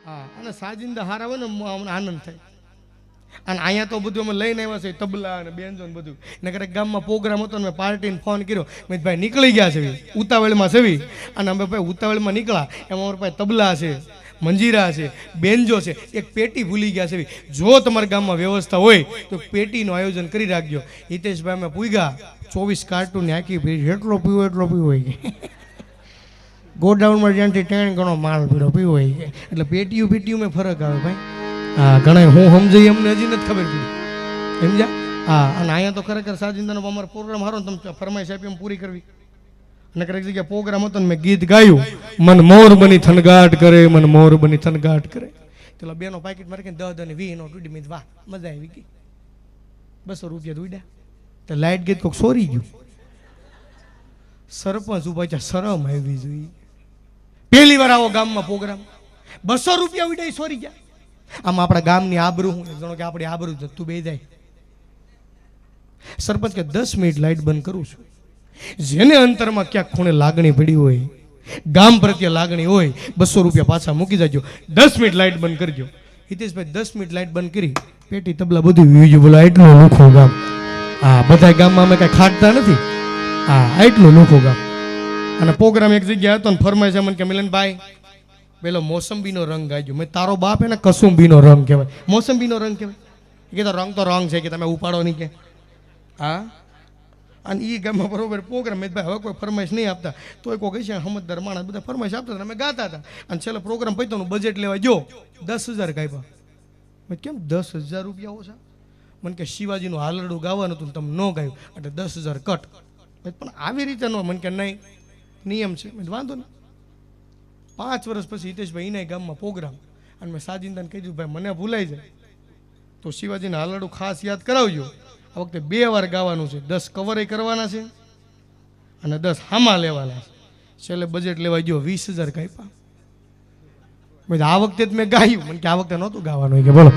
હા, અને સાજિંદા હારા હોય ને અમને આનંદ થાય. અને અહીંયા તો બધું અમે લઈને આવ્યા છે, તબલા અને બેન્જો ને બધું. ને ક્યારેક ગામમાં પ્રોગ્રામ હતો ને મેં પાર્ટીને ફોન કર્યો, મેં ભાઈ નીકળી ગયા છે ઉતાવળમાં છે. અને અમે ભાઈ ઉતાવળમાં નીકળ્યા, એમાં અમારા પાસે તબલા છે, મંજીરા છે, બેન્જો છે, એક પેટી ભૂલી ગયા છે. જો તમારા ગામમાં વ્યવસ્થા હોય તો પેટીનું આયોજન કરી રાખજો. હિતેશભાઈ અમે પૂગ્યા, 24 કાર્ટૂન આખી ભેરી, એટલો પીવો એટલો પીવો ગોડાઉનમાં જ્યાંથી 3 ગણો માલ પીરો પીવો એટલે પેટીયું મેં ફરક આવે ભાઈ. હા, ઘણા હું સમજાઈ અમને હજી નથી ખબર પડી, સમજ્યા? હા, અને અહીંયા તો ખરેખર સાજિંદાનો અમારો પ્રોગ્રામ હારો ને તમે ફરમાઈશ આપી એમ પૂરી કરવી. અને ખરેખર જગ્યાએ પ્રોગ્રામ હતો ને મેં ગીત ગાયું, મન મોર બની થનગાટ કરે, મન મોર બની થનગાટ કરે. પેલા બેનો પાકીટ મારે 10 અને 20 નો ટૂડી મેં વાહ મજા આવી ગઈ. 200 રૂપિયા દુડ્યા તો લાઇટ ગીત કોઈક સોરી ગયું. સરપંચ ઉભા છે, શરમ આવી જોઈએ. પહેલી વાર આવો ગામમાં પ્રોગ્રામ, 200 રૂપિયા ઉડ્યા સોરી ગયા. આમાં આપણા ગામની આબરૂ હું જાણો કે આપણી આબરૂ તું બે જાય. સરપંચ કે 10 મિનિટ લાઇટ બંધ કરું છું. જેને અંતરમાં ક્યાંક ખૂણે લાગણી પડી હોય, ગામ પ્રત્યે લાગણી હોય, 200 રૂપિયા પાછા મૂકી જાજો, 10 મિનિટ લાઇટ બંધ કરજો. હિતેશભાઈ 10 મિનિટ લાઇટ બંધ કરી, પેટી તબલા બધું વીજું. બોલો એટલું લુખો ગામ. હા, બધા ગામમાં અમે કઈ ખાટતા નથી. હા, એટલું લુખો ગામ. અને પ્રોગ્રામ એક જગ્યા હતો ને ફરમાય છે મને કે મિલનભાઈ પેલો મોસંબીનો રંગ ગાજો. મેં તારો બાપ એને કસુંબીનો રંગ કહેવાય, મોસંબીનો રંગ કહેવાય. એ તો રંગ છે કે તમે ઉપાડો નહીં કે. હા, અને એ ગામમાં બરોબર પ્રોગ્રામ. મેં ભાઈ હવે કોઈ ફરમાઈશ નહીં આપતા, તો કોઈ કહે છે સમજદાર માણસ બધા ફરમાઈશ આપતા હતા, અમે ગાતા હતા. અને છેલ્લે પ્રોગ્રામ પૈતો બજેટ લેવા જો 10,000 કાપ્યા. મેં કેમ 10,000 રૂપિયા ઓછા? મને કે શિવાજીનું હાલરડું ગાવાનું હતું તમે ન ગાયું એટલે 10,000 કટ. પણ આવી રીતે ન, મને કે નહીં નિયમ છે. વાંધો નહીં. 5 વર્ષ પછી હિતેશભાઈ એના ગામમાં પ્રોગ્રામ, અને મેં સાજિંદાને કહી દીધું ભાઈ મને ભૂલાઈ જાય તો શિવાજીના હાલરડું ખાસ યાદ કરાવજો. આ વખતે 2 વાર ગાવાનું છે, 10 કવરે કરવાના છે અને 10 હામા લેવાના છે. છેલ્લે બજેટ લેવા ગયો 20,000 કાપ્યા. આ વખતે જ મેં ગાયું, મને કે આ વખતે નહોતું ગાવાનું કે બોલો.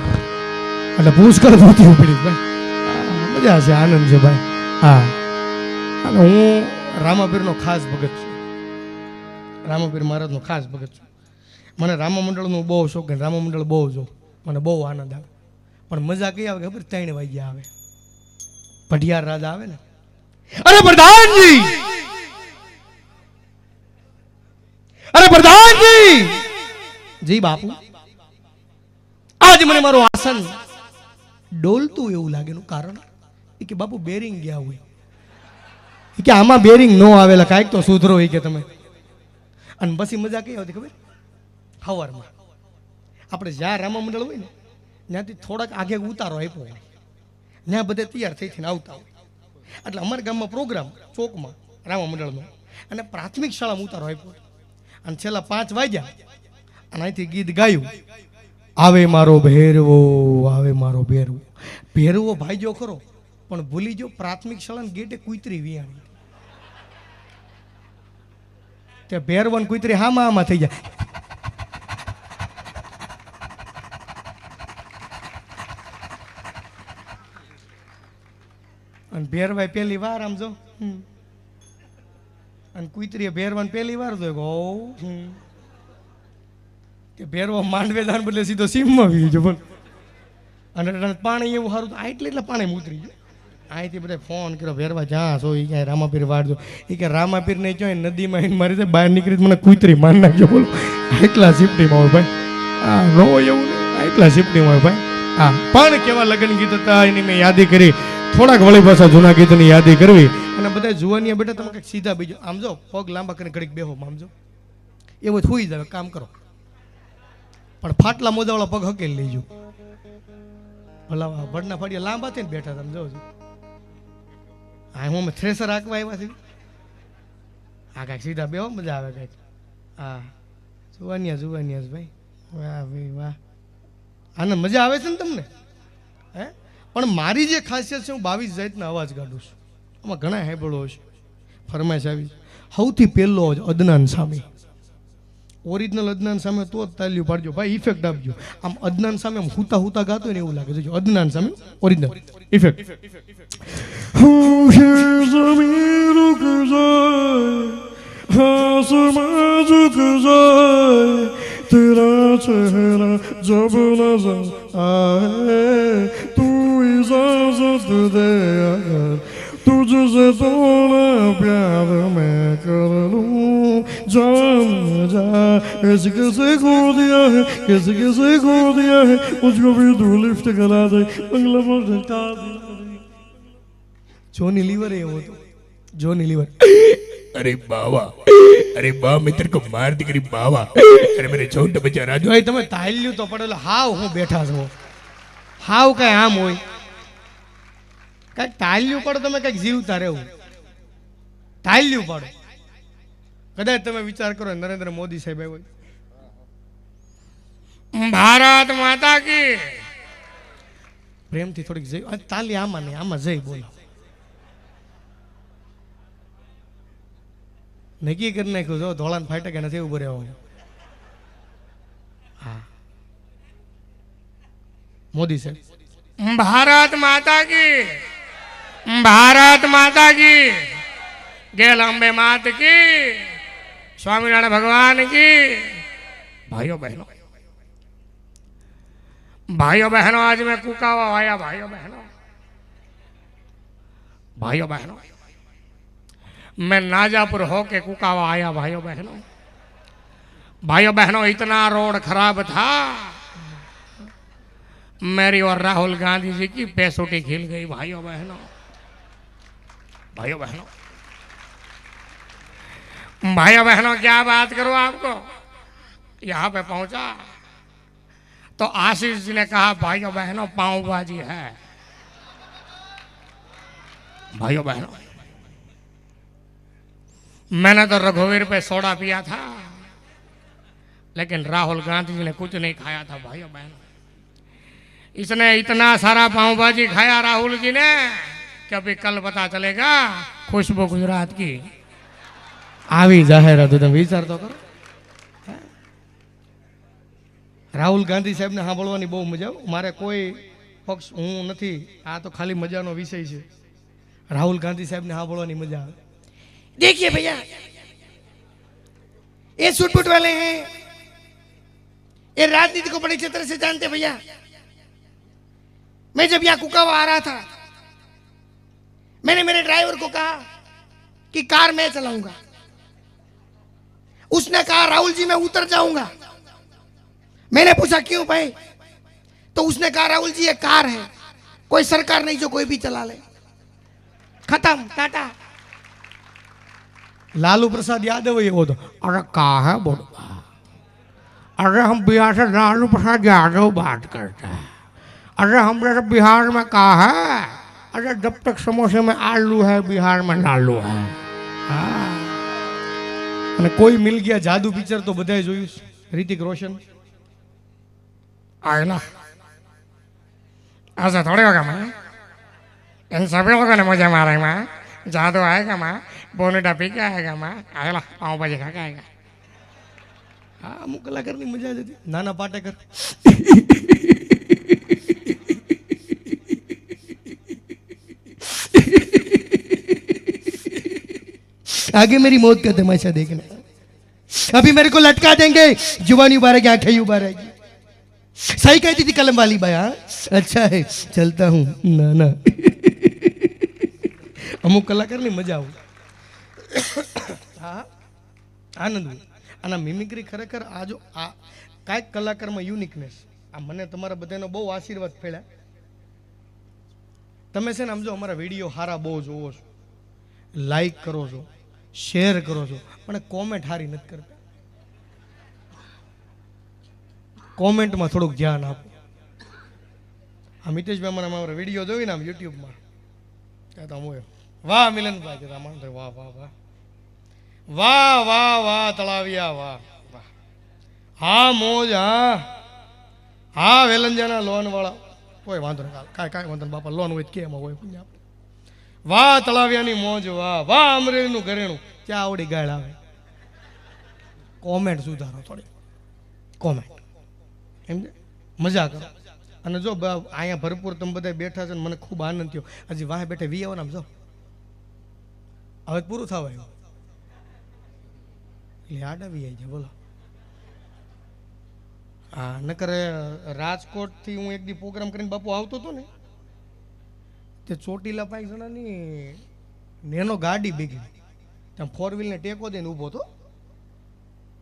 એટલે પુષ્કળ ધોતી ઉપડી ભાઈ, મજા છે, આનંદ છે ભાઈ. હા, અને હું રામાપીરનો ખાસ ભગત છું, રામાપીર મહારાજનો ખાસ ભગત છું. મને રામા મંડળનું બહુ શોખ, રામા મંડળ બહુ જો, મને બહુ આનંદ આવે. પણ મજા કઈ આવે ખબર? 3 વાગ્યા આવે, પઢિયાર રાજા આવે ને, અરે પ્રધાનજી, અરે પ્રધાનજી, જી બાપુ. આજ મને મારું આસન ડોલતું એવું લાગેનું કારણ એ કે બાપુ બેરિંગ ગયા હોય, કે આમાં બેરિંગ ન આવેલા, કાંઈક તો સુધરો હોય કે તમે. અને પછી મજા કઈ આવતી ખબર? સવારમાં આપણે જ્યાં રામા મંડળ હોય ને ત્યાંથી થોડાક આગે ઉતારો આપ્યો હોય, ત્યાં બધે તૈયાર થઈ થઈને આવતા હોય. એટલે અમારા ગામમાં પ્રોગ્રામ ચોકમાં રામા મંડળનો, અને પ્રાથમિક શાળામાં ઉતારો આપ્યો. અને છેલ્લા 5 વાગ્યા અને અહીંથી ગીત ગાયું, આવે મારો ભેરવો, આવે મારો ભેરવો. ભેરવો ભાઈજો ખરો, પણ ભૂલી જો પ્રાથમિક શાળાના ગેટે કુતરી વિયાણી. તે ભેરવન કુતરી હામાં થઈ જાય. અને ભેરવાય પહેલી વાર આમ જો, અને કુતરીએ ભેરવાન પહેલી વાર જો કે ભેરવો માંડવે દાન બદલે સીધો સીમમાં વી ગયો. અને પાણી એવું સારું એટલે પાણી ઉતરી ગયું. અહીંથી બધા ફોન કર્યો, ભેરવા જ્યાં છો એ ક્યાંય રામાપીર વાળજો. એ કે રામાપીર ને ક્યાંય નદીમાં એને મારી બહાર નીકળી મને કુતરી માર નાખજો. બોલો, એટલા સિફ્ટીમાં હોય ભાઈ. હા, ન હોય એવું નહીં, એટલા સિફ્ટીમાં હોય ભાઈ. હા, પણ કેવા લગ્ન ગીત હતા એની મેં યાદી કરી. થોડાક વળી પાછા જૂના ગીતની યાદી કરવી. અને બધા જુવાની બેટા તમે કંઈક સીધા બીજો આમ જો, પગ લાંબા કરીને ઘડીક બેહો આમ જો, એવું થોઈ જાય કામ કરો. પણ ફાટલા મોજાવાળા પગ હકેલી લેજો. ભલા ભડના ફાડિયા લાંબા થઈને બેઠા તમે જોજો. હા, હું અમે થ્રેસર હાંકવા આવ્યા છે. હા, કાંઈક સીધા બેહો, મજા આવે કાંઈક. હા, જુવાનિયા ભાઈ, વાહ ભાઈ વાહ. આને મજા આવે છે ને તમને? હે, પણ મારી જે ખાસિયત છે, હું 22 જાતના અવાજ કાઢું છું. આમાં ઘણા હેબળો છે. ફરમાઈશ આવી સૌથી પહેલો અવાજ અદનાન સામે, ઓરિજિનલ અદનાન સામે તો જ તાલ્યું પાડજો ભાઈ, ઇફેક્ટ આપજો. આમ અદનાન સામે આમ હુતા ગાતો હોય ને એવું લાગે. જોજો અદનાન સામે ઓરિજિનલ ઇફેક્ટ. तेरा चेहरा जब नजर आए तू इजाजत दे अगर तुझसे थोड़ा प्यार मैं कर लूं जान जा कैसे कैसे खो दिया है कैसे कैसे खो दिया है मुझको भी तू लिफ्ट करा दे बंगला पर धक्का दे जॉनी लीवर है वो तो जॉनी लीवर अरे बाबा अरे बा मैं तेरे को मार दी करी बाबा अरे मेरे छोटे बच्चा राजू ભાઈ તમે તાલ્યું તો પડેલો હાવ હું બેઠા છો હાવ કઈ આમ હોય કઈક તાલ્યું પડો તમે કઈક જીવતા રહેવું તાલ્યું પડો કદાચ તમે વિચાર કરો નરેન્દ્ર મોદી સાહેબ આવ્યો भारत माता की પ્રેમથી થોડીક જઈ તાલી આમાં નહીં આમાં જઈ બોલો નક્કી કરી નાખ્યું જો ધોળાને ફાટે કે નથી ઉભો રહેવાનું હા મોદી સાહેબ भारत माता की भारत माता की गेल अम्बे मात की स्वामीनारायण भगवान की भाइयों बहनों भाइयों बहनों आज मैं कुकावा आया भाइयों बहनों भाइयों बहनों मैं नाजापुर होके कुकावा आया भाइयों बहनों भाइयों बहनों इतना रोड खराब था मेरी और राहुल गांधी जी की पैसोटी खिल गई भाइयों बहनों भाइयों बहनों भाइयों बहनों क्या बात करूं आपको यहां पे पहुंचा तो आशीष जी ने कहा भाइयों बहनों पाव भाजी है भाइयों बहनों मैंने तो रघुवीर पे सोडा पिया था लेकिन राहुल गांधी जी ने कुछ नहीं खाया था भाइयों बहनों इसने इतना सारा पाव भाजी खाया राहुल जी ने कि अभी कल पता चलेगा खुशबू गुजरात की આવી જાહેરાત તમે વિચાર તો કરો રાહુલ ગાંધી સાહેબને સાંભળવાની બહુ મજા આવે મારે કોઈ પક્ષ હું નથી આ તો ખાલી મજાનો વિષય છે રાહુલ ગાંધી સાહેબને સાંભળવાની મજા આવે देखिए भैया ये सूट बूट वाले हैं ये राजनीति को बड़ी अच्छी तरह से जानते हैं भैया मैं जब यहाँ कुकावा आ रहा था मैंने मेरे ड्राइवर को कहा कि कार मैं चलाऊंगा उसने कहा राहुल जी मैं उतर जाऊंगा मैंने पूछा क्यों भाई तो उसने कहा राहुल जी ये कार है कोई सरकार नहीं जो कोई भी चला ले खत्म टाटा लालू प्रसाद यादव ये वो तो अरे कहा है बोल अरे हम बिहार से लालू प्रसाद यादव बात करते हैं अरे हमने तो बिहार में कहा है अरे जब तक समोसे में आलू है बिहार में लालू है અને કોઈ મિલ ગયા જાદુ પિક્ચર તો બધાએ જોયું ऋतिक रोशन आयला ऐसा थोड़ी होगा माँ इन सभी लोगों ने मुझे मारेगा जादू आएगा माँ बोनेटा पी के आएगा माँ आयला पाँव भाजी खा के आएगा હા અમુક કલાકારની મજા જ હતી નાના પાટેકર आगे मेरी मौत का तमाशा देखना अभी मेरे को लटका देंगे जुबानी उबारेगी आंखें उबारेगी सही कहती थी कलम वाली बाया अच्छा है चलता हूँ ना ना अमुक कलाकार ने मजा आव हाँ आनंद आना मिमिक्री खरेखर आ जो आ कांईक कलाकार में यूनिकनेस आ मने तमारा बधानो बहु आशीर्वाद फेळ्या तमे छे ने समजो अमारा विडियो हारा बहु जोवो छो लाइक करो छो शेर करो छो पण कॉमेंट हारी नथी करता कॉमेंट में थोड़ुं ध्यान आपो आ मितेश भाई मने मारा विडियो जोई ने यूट्यूब में कहता हूँ वाह मिलन भाई कहता मान वाह वाह वाह वाह वाह वाह तलाविया वाह वाह हाँ मौज हाँ हाँ वेलंजाना लोन वाला कोई वांधो नहीं काय काय वांधो नहीं बापा लोन होय के एमां होय पुण्य वाह तलावियानी मौज वाह वाह अमरेलीनुं घरेणुं क्या आवड़ी गाळ आवे कॉमेंट सुधारो थोड़ी कॉमेंट समझे मजा करो અને જો અહીંયા ભરપૂર તમે બધા બેઠા છો ને મને ખૂબ આનંદ થયો હજી વાહ બેઠે વી આવો ને આમ જો હવે પૂરું થવા આવ્યું એટલે આડા વી આવી જાય બોલો હા નકર રાજકોટથી હું એક દી પ્રોગ્રામ કરીને બાપુ આવતો હતો ને તે ચોટીલા પાંચ જણાની નેનો ગાડી ભેગી ત્યાં 4 વ્હીલને ટેકો દઈને ઊભો હતો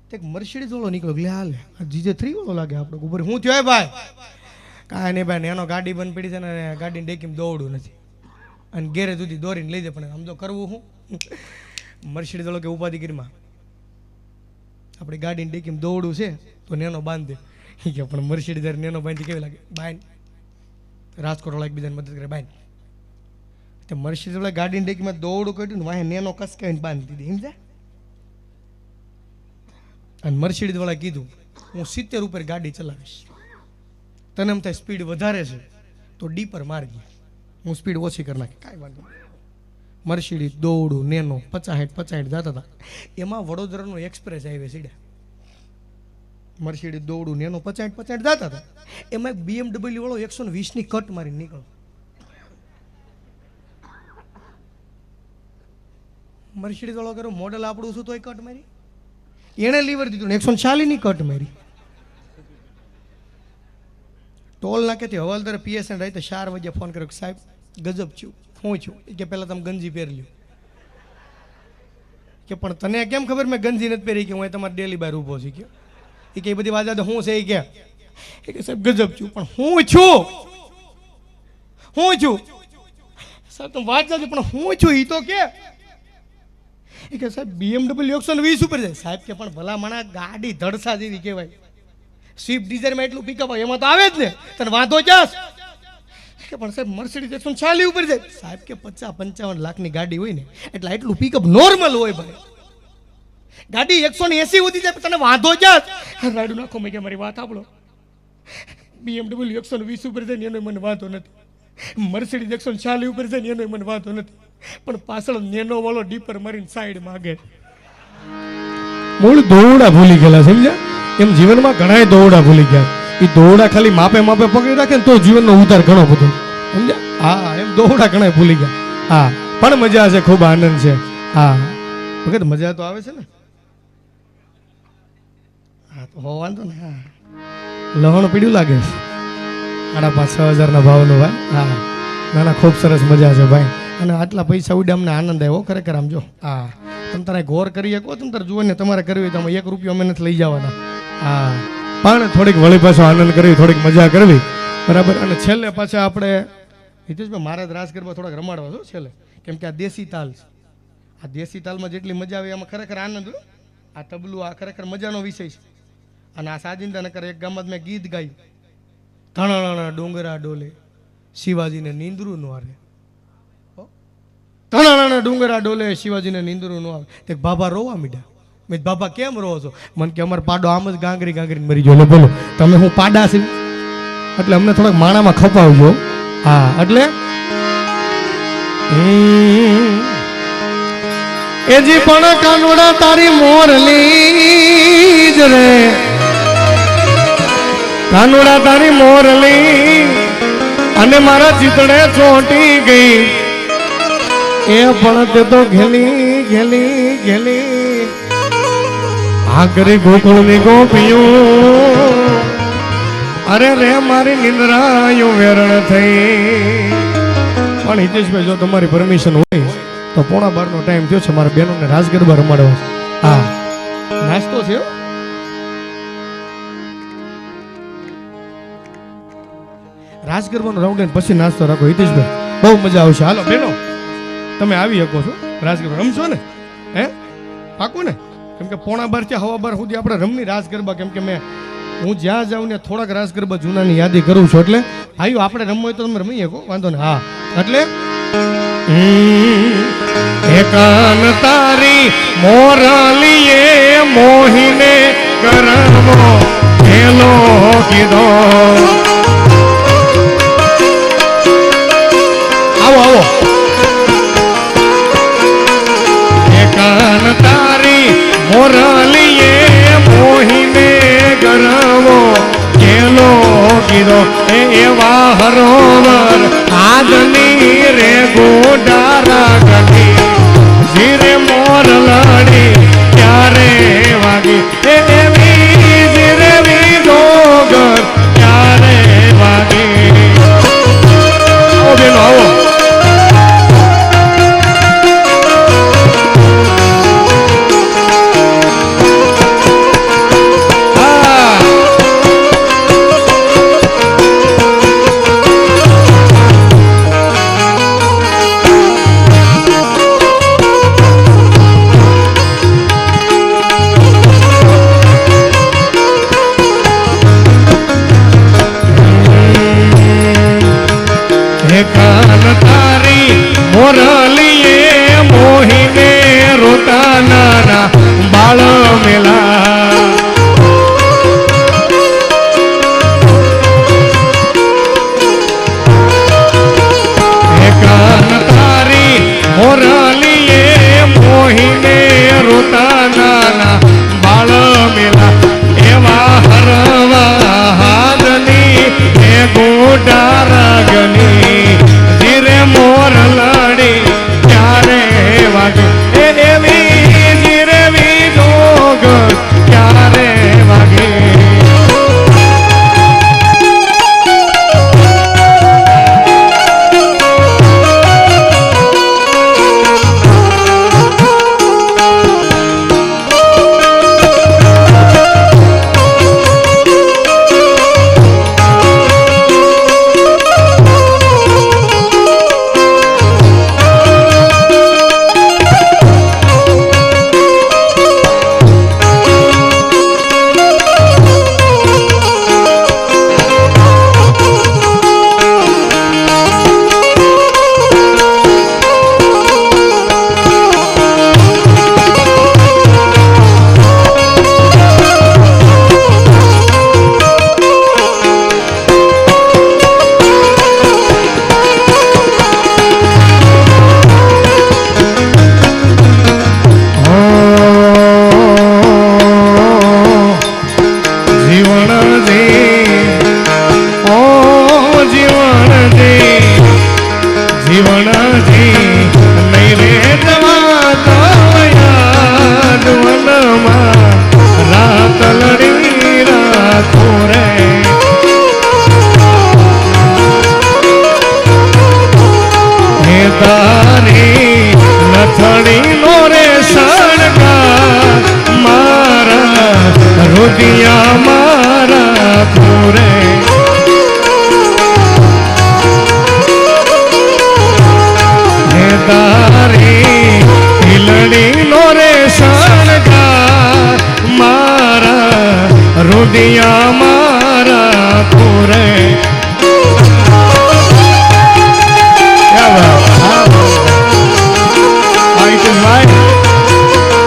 તે એક મર્સિડીઝ વાળો નીકળ્યો એટલે હાલે જીજે 3 વાળો લાગે આપણે ઉપર હું થયો ભાઈ કાંઈ નહીં ભાઈ નેનો ગાડી બંધ પડી છે ને ગાડીને ડેકીમાં દોડવું નથી અને ગેરેજ સુધી દોરીને લઈ જાય પણ આમ તો કરવું હું મર્સિડીઝ વાળો કે ઉપાધિગીરીમાં આપણી ગાડીને ડેકીમાં દોડવું છે તો નેનો બાંધ દે કે પણ મર્સિડીઝ નેનો બાંધી કેવી લાગે બાંધ રાજકોટ વાળા એકબીજાને મદદ કરે બાંધ તે મર્સિડીઝ વાળા ગાડીને ડેકીમાં દોડું કાઢ્યું ને વાહે નેનો કસકાઈને બાંધી દીધી સમજ્યા અને મર્સિડીઝ વાળા કીધું હું 70 ઉપર ગાડી ચલાવીશ તને એમ થાય સ્પીડ વધારે છે તો ડી પર મારજે હું સ્પીડ ઓછી કરી નાખી કાંઈ વાંધો મર્સિડીઝ દોડું નેનો 50-60 જતા હતા એમાં વડોદરાનો એક્સપ્રેસ હાઈવે સીડ્યા મર્સિડીઝ દોડું નેનો 50-60 જતા હતા એમાં એક BMW વાળો 120ની કટ મારીને નીકળો મર્સિડીઝ વાળો કર્યો મોડલ આપણું શું તોય કટ મારી એણે લીવર દીધું 140ની કટ મારી ટોલ નાકેથી હવાલદારે પીએસએન રાતે 4 વાગે ફોન કર્યો સાહેબ ગજબ છું હું છું કે પહેલાં તમે ગંજી પહેરી લ્યો કે પણ તને કેમ ખબર મેં ગંજી નથી પહેરી કે હું તમારે ડેલી બહાર ઊભો છું કે એ કે બધી વાત હું છે એ કે સાહેબ ગજબ છું પણ હું છું સાહેબ તમે વાત જાજો પણ હું છું એ તો કે સાહેબ BMW 120 ઉપર જાય સાહેબ કે પણ ભલા માણા ગાડી ધડસા જેવી કહેવાય સ્વિફ્ટ ડિઝાયરમાં એટલું પિકઅપ હોય એમાં તો આવે જ ને તને વાંધો જાસ કે પણ સાહેબ મર્સિડીઝ 140 ઉપર જાય સાહેબ કે 50-55 લાખની ગાડી હોય ને એટલે એટલું પિકઅપ નોર્મલ હોય ભાઈ ગાડી 180 સુધી જાય તને વાંધો જાસ રાડું નાખો મેં કે મારી વાત સાંભળો BMW 120 ઉપર જાય ને એનો મને વાંધો નથી મર્સિડીઝ 140 ઉપર જાય ને એનો મને વાંધો નથી પણ પાછળ નેનો વાળો ડીપર મારીને સાઈડ માગે મૂળ દોરડા ભૂલી ગયેલા સમજ્યા એમ જીવનમાં ઘણા દોરડા ભૂલી ગયા એ દોરડા ખાલી માપે પકડી રાખે ને તો જીવનનો ઉતાર ઘણો બધો સમજ્યા હા એમ દોરડા ઘણા ભૂલી ગયા હા પણ મજા છે ખૂબ આનંદ છે હા વખત મજા તો આવે છે ને હા તો હો વાંધો ને હા લહણ પીડ્યું લાગે છે 5,500 ભાવનો ભાઈ હા ના ના ખૂબ સરસ મજા છે ભાઈ અને આટલા પૈસા ઉડે અમને આનંદ આવ્યો ખરેખર આમ જો હા તમે તારે ગોર કરી શકો તમે તારે જુઓ ને તમારે કરવી હોય તો અમે 1 રૂપિયો અમે નથી લઈ જવાના હા પણ થોડીક વળી પાછો આનંદ કરવી થોડીક મજા કરવી બરાબર અને છેલ્લે પાછા આપણે હિતેશભાઈ મારા જ રાસ ગરબા થોડાક રમાડવા છો છેલ્લે કેમ કે આ દેશી તાલ છે આ દેશી તાલમાં જેટલી મજા આવે એમાં ખરેખર આનંદ હોય આ તબલું આ ખરેખર મજાનો વિષય છે અને આ સાજિંદા નકર એક ગામમાં મેં ગીત ગાયું ધણાણા ડુંગરા ડોલે શિવાજીને નીંદરું નો આવે ધણાણા ડુંગરા ડોલે શિવાજીને નીંદરું નો આવે તે બાબા રોવા મીડા મેં બાબા કેમ રહો છો મને કે અમારો પાડો આમ જ ગાંગરી મરી ગયો બોલો તમે હું પાડા છે એટલે અમને થોડાક માણામાં ખપાવજો હા એટલે એજી પણ કાનુડા તારી મોરલી જ રે કાનુડા તારી મોરલી અને મારા ચિતડે ચોંટી ગઈ એ પણ તે તો ઘેલી આખરી ગોકુળની ગોપીયું અરે રે મારી નિંદ્રાયું વેરણ થઈ પણ હિતેશભાઈ જો તમારી પરમિશન હોય તો 11:15 ટાઈમ થયો છે મારા બહેનોને રાસ ગરબા રમાડવા હા નાસ્તો થયો રાસ ગરબાનો રાઉન્ડ લઈને પછી નાસ્તો રાખો હિતેશભાઈ બહુ મજા આવશે હાલો બહેનો તમે આવી શકો છો રાસ ગરબા રમશો ને હે પાકું ને કેમ કે 11:30 થી 12:30 સુધી આપણે રમની રાસ ગરબા કેમ કે મેં હું જ્યાં જાઉં ને થોડાક રાસ ગરબા જૂનાની યાદી કરું છું એટલે ભાઈઓ આપણે રમવું હોય તો તમે રમી શકો વાંધો ને હા એટલે એકાન તારી મોરલીએ મોહીને કરમો હેલો કીધો આવો એકાન તારી મોરલીએ મોહીને કરમો હેલો કીધો એવા હરોવર આજની રે ગોડારા ગઢી જીરે મોર લડી ત્યારે વાગી એવી જીરે વીજો મોટા રાગની ધીરે મોર લડી ક્યારે વાગે એ એવી ધીરે જોગ ક્યારે વાગે रुदिया मारा पूरे क्या बात भाई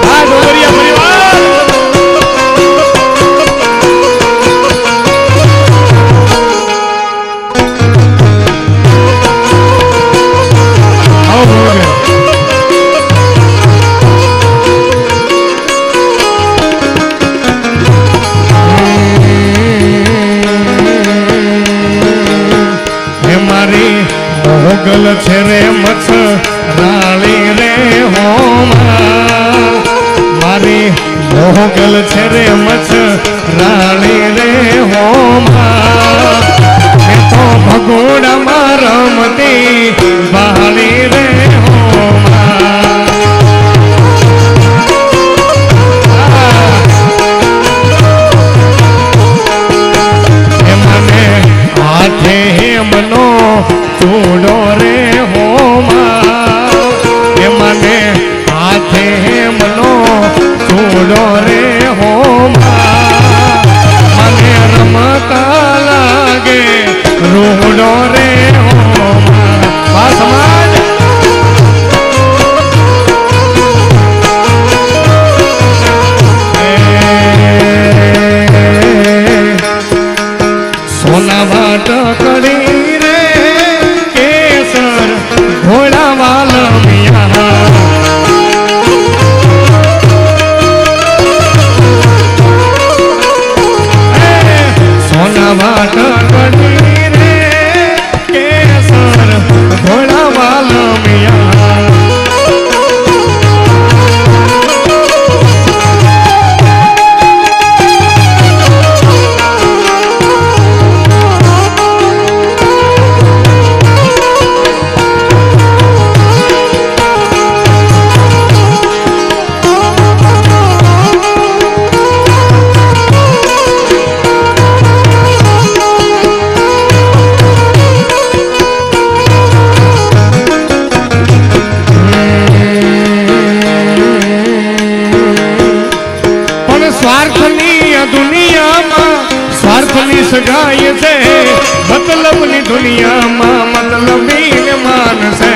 हाँ डोगरिया परिवार आओ बोल गए મોગલ છે રે મચ્છ રાળી રે હોમાં મારી મોગલ છે રે મચ્છ રાળી રે હોમાં એ તો ભગોડામાં રમતી બાળી રે હોમાં એ મને હાથે મનો ચૂડો રે હોમાં એ મને હાથે મનો ચૂડો રે હોમાં મને રમતા લાગે રૂડો રે હોમાં આ સમાજ સોના વાટ કડી રે કેસર ઘોડા વાલા મિયા સોના વાટ કડી રે કેસર ઘોડા વાલા મિયા સ્વાર્થની સગાઈ છે મતલબની દુનિયામાં મતલબી માન છે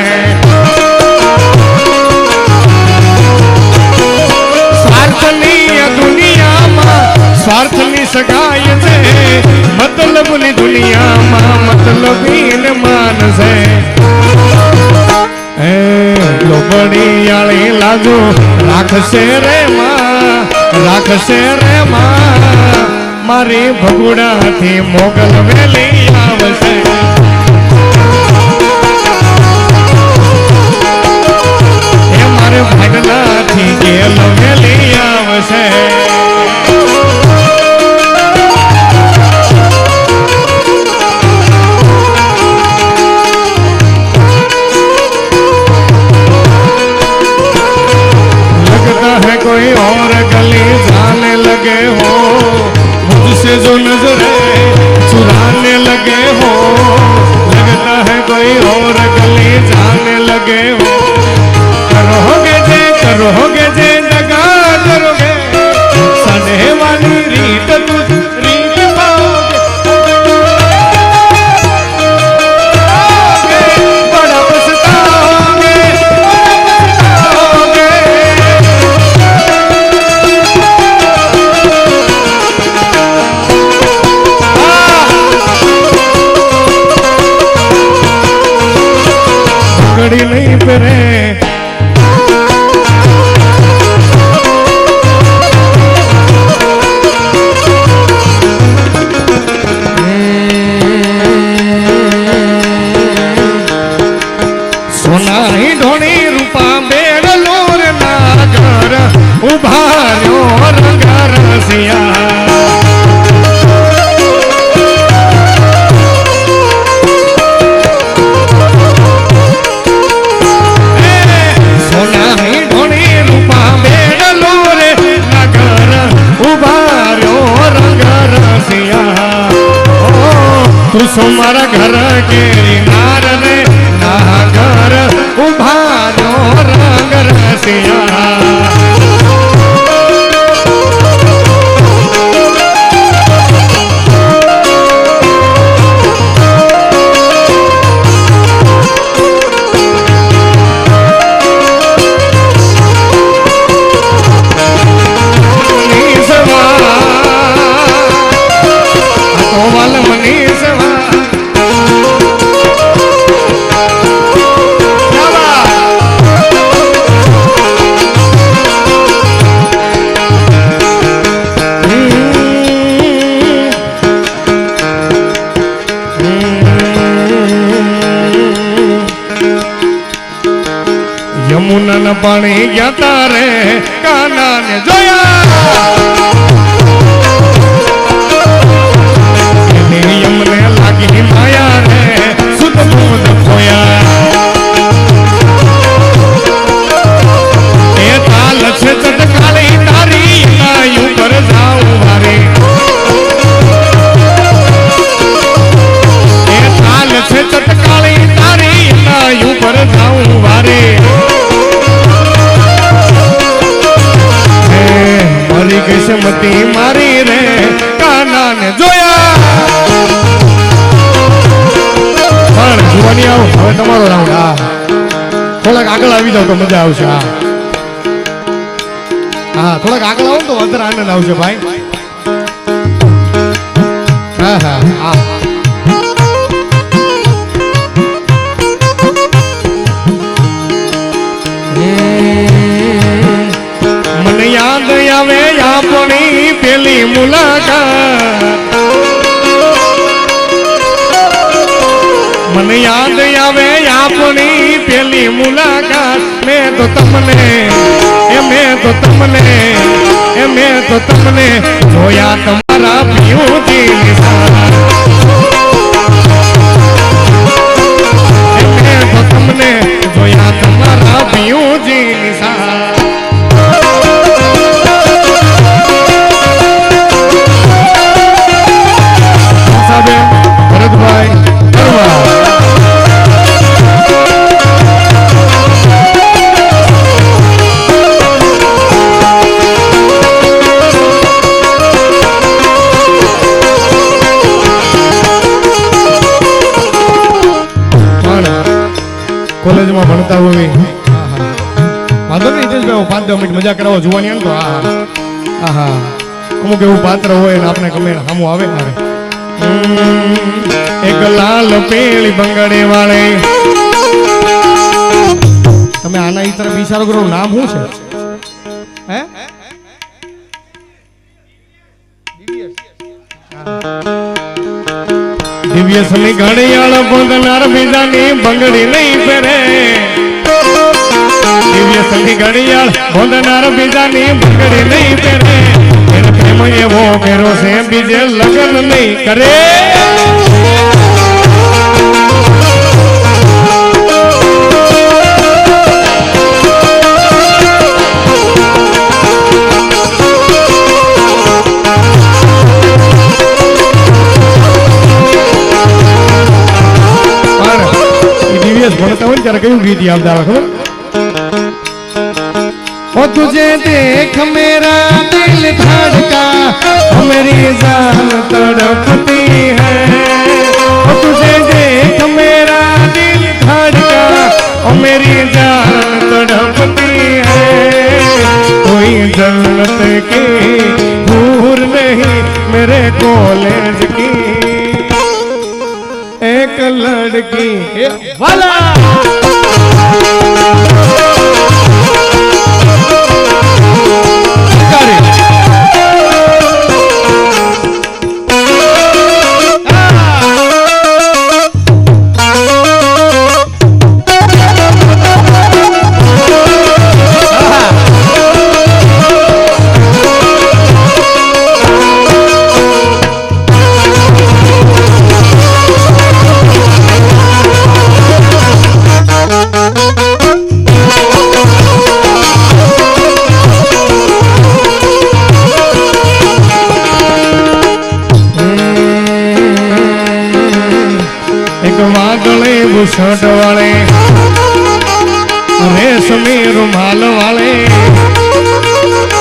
સ્વાર્થની દુનિયામાં સ્વાર્થની સગાઈ છે મતલબની દુનિયામાં મતલબી માન છે લોબડિયાળી લાગુ રાખશે રે માં રાખશે રે માં મારી ભગુડાથી મોગલ વેલી આવશે कोई और गली जाने लगे हो, करोगे जे दगा करोगे, सने वाली रीत तुझ रीत पाओगे, बड़ा पछताओगे, घड़ी नहीं फिरे सोना ही ढोणी रूपा बेड़लोर नागर उभार्यो रंगर सिया तू सोमारा घर के नार रे नागर उभारो रंग रसिया यमुना पानी गया रे काना ने जोया यमुने लागी माया रे सुध दूध खोया ए ताल से चटकाली तारी नायू पर जाऊं वारे ए ताल से चटकाली तारी नायू पर जाऊं वारे मारी किस्मती मारी रे काना ने जोया પણ જુવાની આવો હવે તમારો રાઉન્ડ આ થોડાક આગળ આવી જાવ તો મજા આવશે હા થોડાક આગળ આવો તો વધારે આનંદ આવશે ભાઈ હા હા હા મને યાદ આવે આપણી પેલી મુલાકાત મને યાદ આવે આપણી પેલી મુલાકાત મેં તો તમને જોયા તમારા પિયુજી નિશાન મેં તો તમને જોયા તમારા પિયુજી નિશાન ભરતભાઈ કોલેજમાં ભણતા હોય વાંધો નહીં હિતેશભાઈ 5-10 મિનિટ મજા કરાવો જોવાની એમ તો હા હા અમુક એવું પાત્ર હોય ને આપણે ગમે સામું આવે ને એક લાલ પેલી બંગડે વાળે તમે આના ઈ તરફ વિચારો કરો નામ શું છે હે દિવ્યસની ઘડિયાળ બંધનાર બીજાની બંગડી નહીં પહેરે દિવ્યસની ઘડિયાળ બંધનાર બીજાની બંગડી નહીં પહેરે એને પ્રેમ એવો પહેરો છે બીજે લગ્ન નહીં કરે ભણતા હોય ને ત્યારે કયું ગીત યાદ આવે ખબર? ओ तुझे देख मेरा दिल धड़का मेरी जान तड़पती है ओ तुझे देख मेरा दिल धड़का मेरी जान तड़पती है कोई जन्नत की हूर नहीं मेरे कॉलेज की एक लड़की वाला बुशर्ट वाले रेशमी रुमाल वाले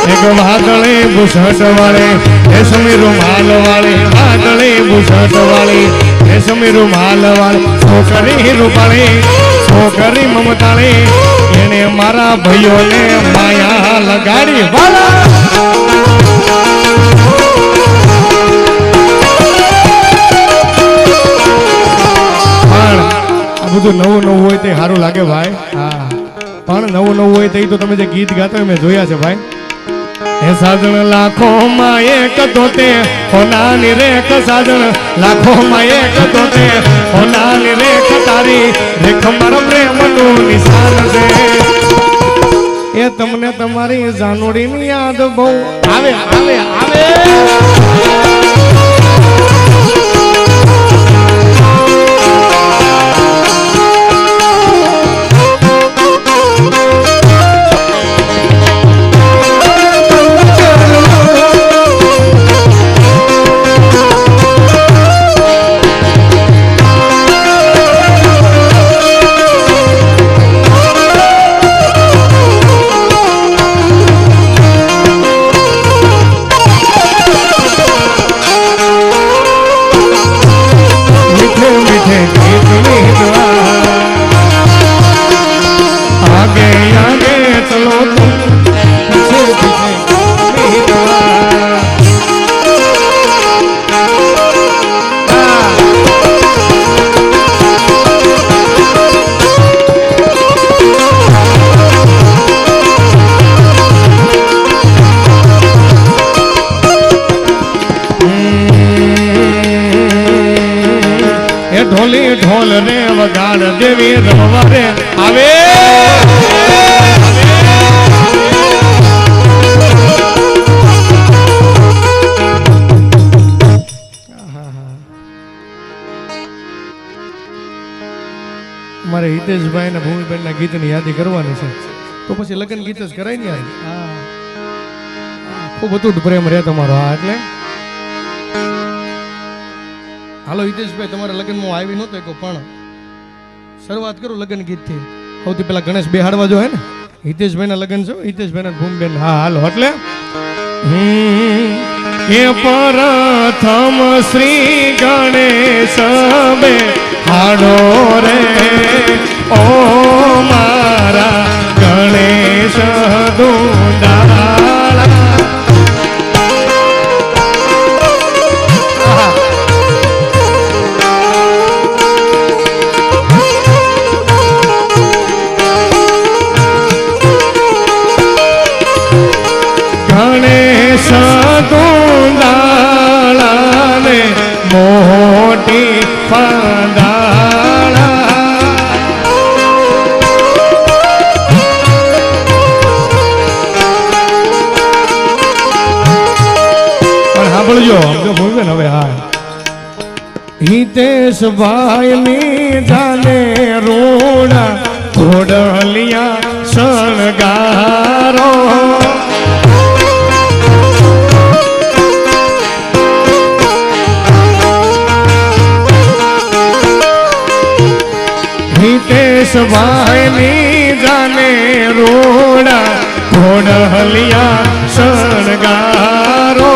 एक वादले बुशर्ट वाले रेशमी रुमाल वाले वादले बुशर्ट वाले रेशमी रुमाल वाले छोकरी रूपाले छोकरी ममताले एने मारा भाइयों ने माया लगाड़ी वाला બધું નવું નવું હોય તે સારું લાગે ભાઈ હા પણ નવું નવું હોય તો તમે જે ગીત ગાતા હોય મેં જોયા છે ભાઈ હે સાજણ લાખો માં એક તોતે હોનાની રેખ સાજણ લાખો માં એક તોતે હોનાની રેખ તારી રેખ મારો પ્રેમનું નિશાન છે એ તમને તમારી જાનોડીની યાદ બહુ આવે આવે આવે ઢોલી ઢોલ રે વગાડ દેવી રમવા રે આવે મારે હિતેશભાઈ ને ભૂમિબેન ના ગીત ની યાદી કરવાની છે તો પછી લગ્ન ગીત જ કરાય ને ખૂબ બધું પ્રેમ રહે તમારો હા એટલે હાલો હિતેશભાઈ તમારા લગ્નમાં હું આવી નહોતો પણ શરૂઆત કરું લગ્ન ગીતથી સૌથી પહેલા ગણેશ બેહાડવા જો હે ને હિતેશભાઈના લગ્ન છે હિતેશભાઈના ભૂમિબેન હા હાલો એટલે એ પ્રથમ શ્રી ગણેશ બે હાડો રે ઓ મારા ગણેશ દુંદાળા દુંદાળાને મોટી ફાંદાળા પણ સાંભળજો સમજો ભૂલવે ને હવે હા હિતેશભાઈની જાને રોડા ઘોડલિયા શણગારો હિતેશ ભાઈ ની જાને રોડા ઘોડ હલિયા શણગારો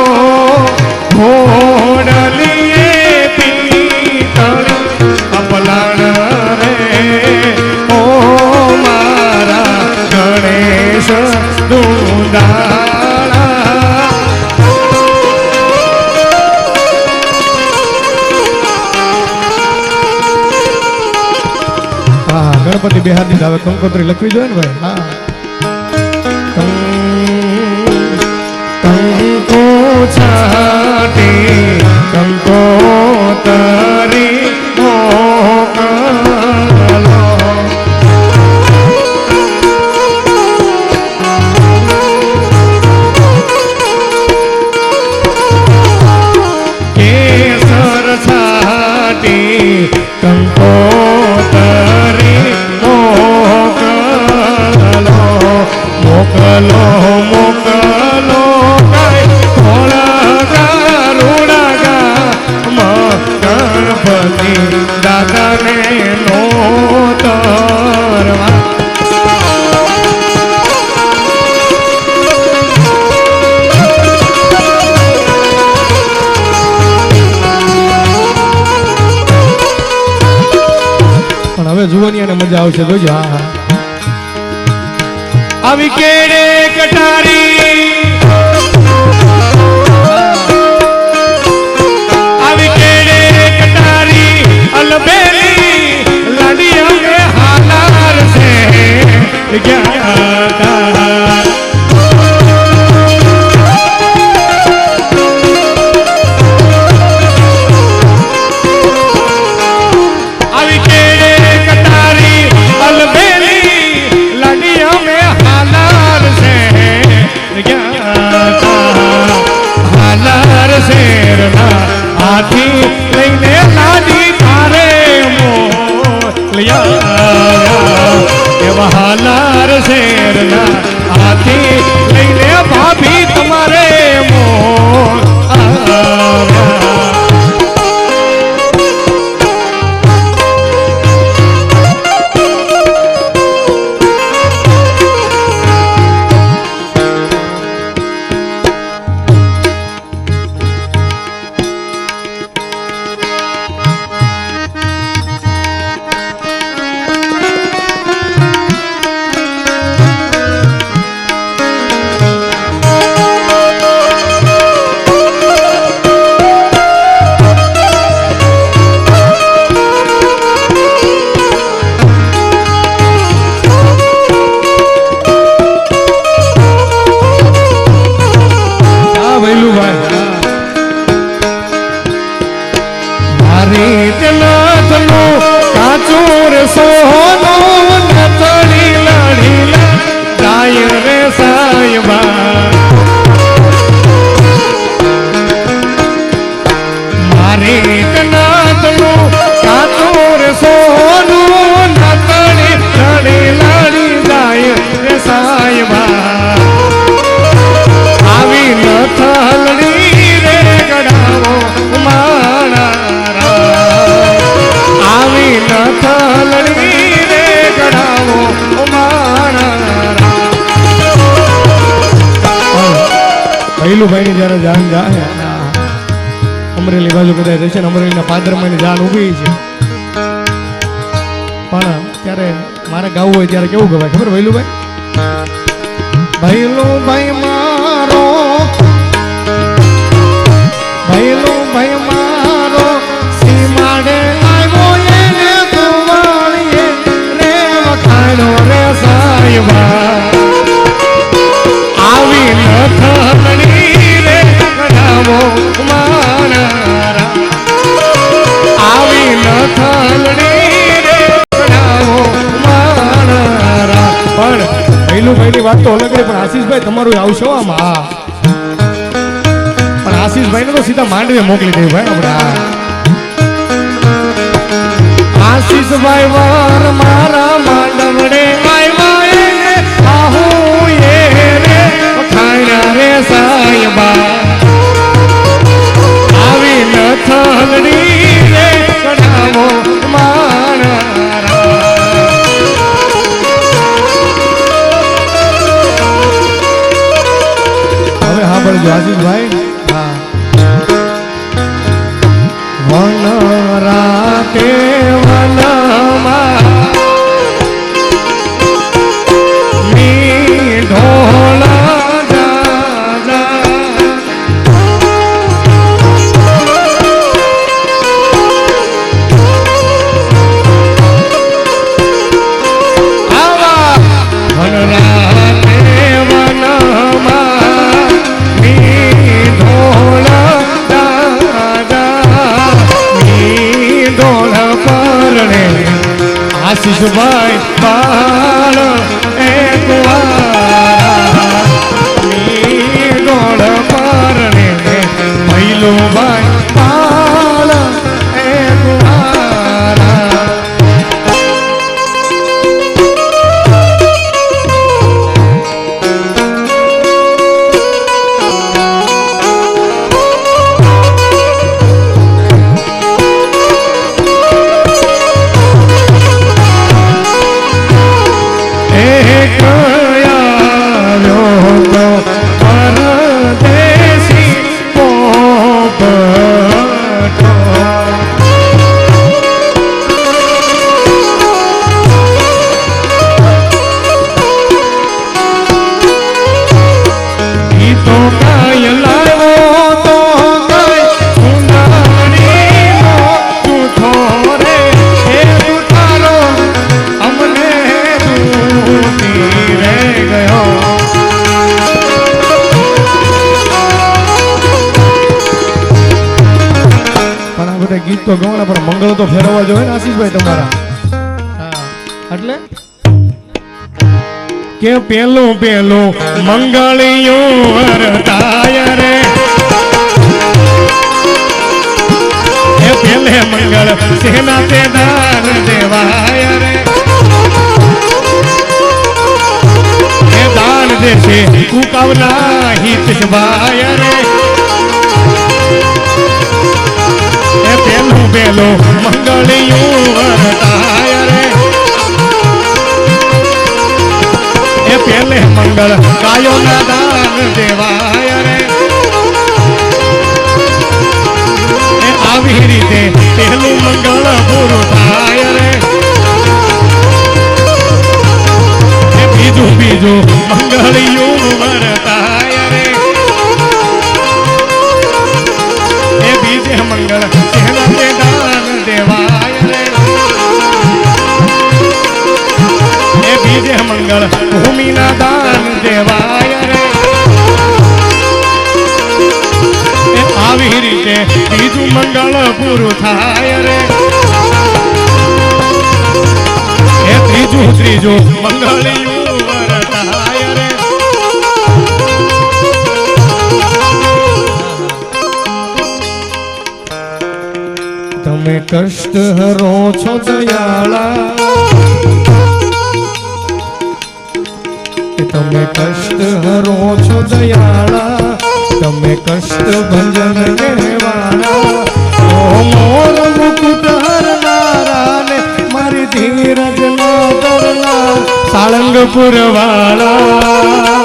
ઘોડલીએ પીતળ અપલાણ રે ઓ મારા ગણેશ દુંદાળા હા ગણપતિ બે હાથ દીધા હવે કંકોત્રી લખવી જોઈએ ને ભાઈ હા કંકો છાટે કંકોતરી મોકલો કેસર છાટે કંકોતરી મોકલો મોકલો મોકલો ગણપતિ દાદાને નોતરવા પણ હવે જુવાની અને મજા આવશે જોજો હા હા આવી કેડે કટારી આવી કેડે કટારી અલબેરી લાડિયા મે હાલાર છે ગયા આવી કેડે કટારી અલબેરી લાડિયા મે હાલાર છે હાલાર શેરના હાથી લઈને લાડી તારે મોકલ્યા એવા હાલાર શેરના હાથી લઈને ભાભી તમારે મોકલ્યા સોનું નથડી લડી જાય રે સાયબા મારે કનાથનું કાચુર સોનું નથડી લડી જાય રે સાયબા આવી નથલડી રે ગડાવો માણા આવી નથલડી રે ગડાવો માણા ભૈલુભાઈ ની જયારે જાન જાય અમરેલી બાજુ કદાચ રહેશે ને અમરેલીના પાદરમાં ની જાન ઊભી છે પણ ત્યારે મારે ગાવું હોય ત્યારે કેવું ગવાય ખબર ભૈલુભાઈ ભૈલુભાઈ મારો ભૈલુભાઈ મારો સીમાડે આવ્યો એને કુવાળીએ રે વખાણો રે સાયબા આવી નથલડી રે ગડાવો માણા આવી નથલડી રે ગડાવો માણા પણ ભૈલુભાઈ ની વાત તો અલગ રહી પણ આશીષભાઈ તમારું આવશે હો આમાં હા પણ આશીષભાઈ ને તો સીધા માંડવે મોકલી દે ભાઈ આપણે આશીષભાઈ વાર મારા માંડવડે આવ્યા એને આહું એ રે ખાણા રે સાયબા આવી નથલડી રે ગડાવો માણા આશીષભાઈ બાળ એ કુંવારા ગોળ પરણે ભૈલુભાઈ બાળ એ કુંવારા ગીત તો ગવાના પણ મંગળ તો ફેરવવા જોઈએ ને આશીષભાઈ તમારા. એટલે કે પેલું પેલું મંગળિયું વરતાય રે એ પેલે મંગળ સેના તે દાન દેવાય રે એ દાન દેશે કુકાવના હિત જવાય રે એ પેલું પેલું મંગળિયું વરતાય રે એ પેલે મંગળ ગાયો ના દાન દેવાય રે એ આવી રીતે પેલું મંગળ પૂરું થાય રે એ બીજું બીજું મંગળિયું વરતાય રે એ બીજે મંગળ સેના તે દાન દેવાય રે એ બીજે મંગળ ભૂમિના દાન દેવાય રે એ આવી રીતે બીજું મંગળ પૂરું થાય રે એ ત્રીજું મંગળિયું વરતાય રે તમે કષ્ટ હરો છો દયાળા તમે કષ્ટ હરો છો દયાળા તમે કષ્ટ ભંજન કહેવાના ઓ મોર મુકુટ હરનારા ને મારી ધીરજ ના કરનાર સાળંગપુર વાળા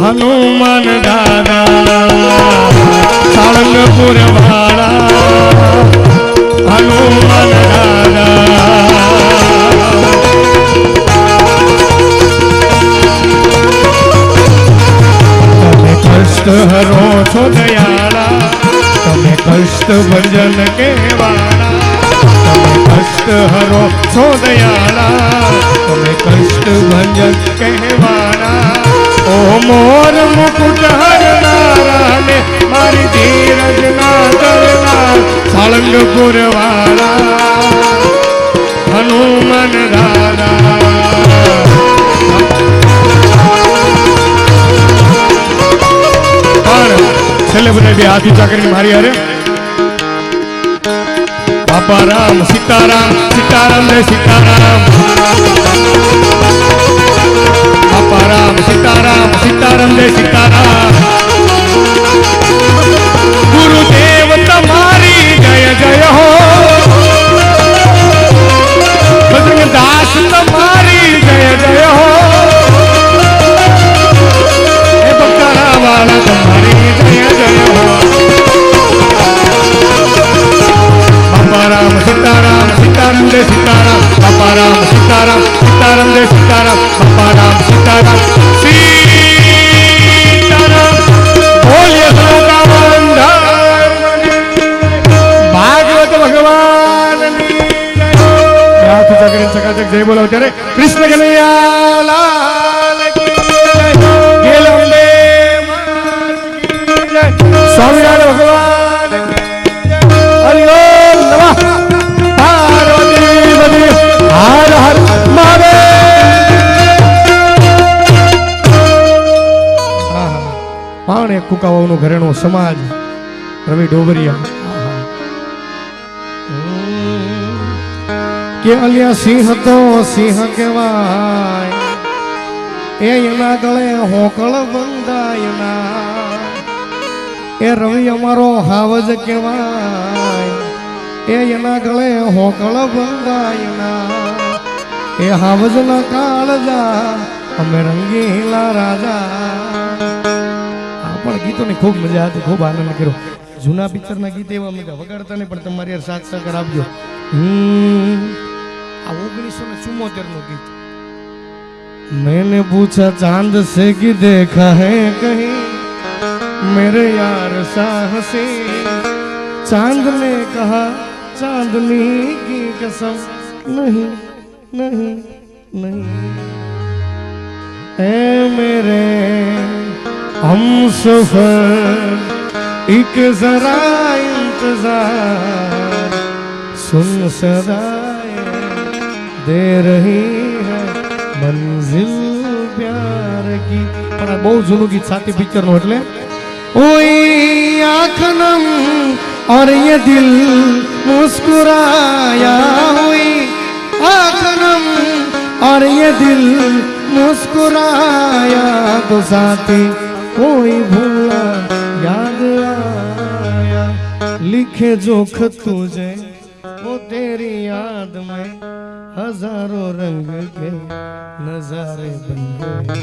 હનુમાન દાદા સાળંગપુર વાળા હનુમાન દાદા કષ્ટ હરો છો દયાળા તમે કષ્ટ ભંજન કહેવાના તમે કષ્ટ હરો છો દયાળા તમે કષ્ટ ભંજન કહેવાના ઓ મોર મુકુટ હરનારા ને મારી ધીરજ ના કરનાર સાળંગપુર વાળા હનુમાન દાદા છેલ્લે બધા બે હાથ ઊંચા કરીને મારી હારે બાપા રામ સીતારામ સીતારામ જય સીતારામ બાપા રામ સીતારામ સીતારામ જય સીતારામ ગુરુદેવ તમારી જય જય હો ભજન દાસ તમારી જય જય હો એ બકરા વાળા તમારી જય જય હો બાપા રામ સીતારામ સીતારામ જય સીતારામ બાપા રામ સીતારામ સીતારામ જય સીતારામ બાપા રામ સીતારામ સીતારામ બોલીએ ભાગવત ભગવાનની હાથ ચકરી ચકાચક જય બોલાવ ત્યારે કૃષ્ણ કનૈયા લાલ કી જય ગેલંબે માત કી જય સ્વામિનારાયણ ભગવાન કી જય હરિ ઓમ નમઃ પાર્વતી પતિ હર હર કુકાવાવનો ઘરેણો સમાજ રવિ ડોબરિયા કે અલ્યા સિંહ તો સિંહ કહેવાય એના ગળે હોકળ બંધાયના એ રવિ અમારો હાવજ કહેવાય એના ગળે હોકળ બંધાયના એ હાવજના કાળજા અમે રંગીલા રાજા. આ પણ ગીતોની ખૂબ મજા હતી, ખૂબ આનંદ કર્યો. જૂના પિક્ચરના ગીત એવા મેં વગાડતા નહીં, પણ તમારી યાર સાથ સહકાર આપજો. આ 1974 નું ગીત. मैंने पूछा चांद से कि देखा है कहीं मेरे यार साहसी. चांद ने कहा चांदनी की कसम नहीं नहीं नहीं. ए मेरे हम सफर एक जरा इंतजार सुन सदाएं दे रही है मंजिल प्यार की. પણ આ બહુ જૂનું ગીત સાથી પિક્ચર નું, એટલે ઓય આંખનમ और ये दिल मुस्कुराया हुई आंखनम और ये दिल मुस्कुराया तो साथी कोई भूला याद आया. लिखे जो खत तुझे वो तेरी याद में हजारों रंग के नजारे बन गए.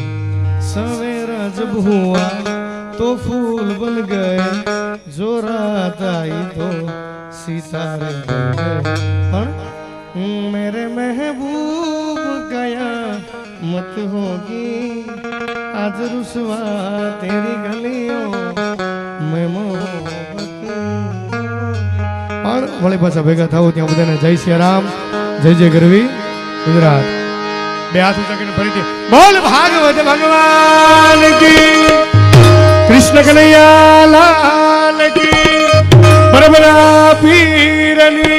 सवेरा जब हुआ तो फूल बन गए, जो रात आई तो सितारे बन गए. मेरे महबूब गया मत होगी आज रुसवा तेरी गलियों में मोहब्बत. પણ વળી પાછા ભેગા થાવ ત્યાં બધાને જય શ્રી રામ, જય જય ગરવી ગુજરાત. બે હાથ ઊંચા કરીને ફરીથી બોલ ભાગવત ભગવાન કી, કૃષ્ણ કનૈયા લાલ કી, બરબરા પીરની,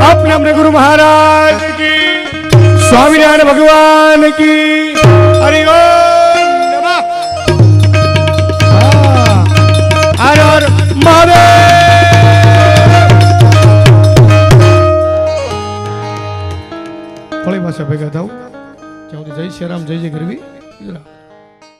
अपने अपने गुरु महाराज की, स्वामीनारायण भगवान की. हरि ओम नमः. हर हर महादेव. ફળી પાછા ભેગા થાવ ત્યાં સુધી જય શ્રી રામ, જય જય ગરવી ગુજરાત.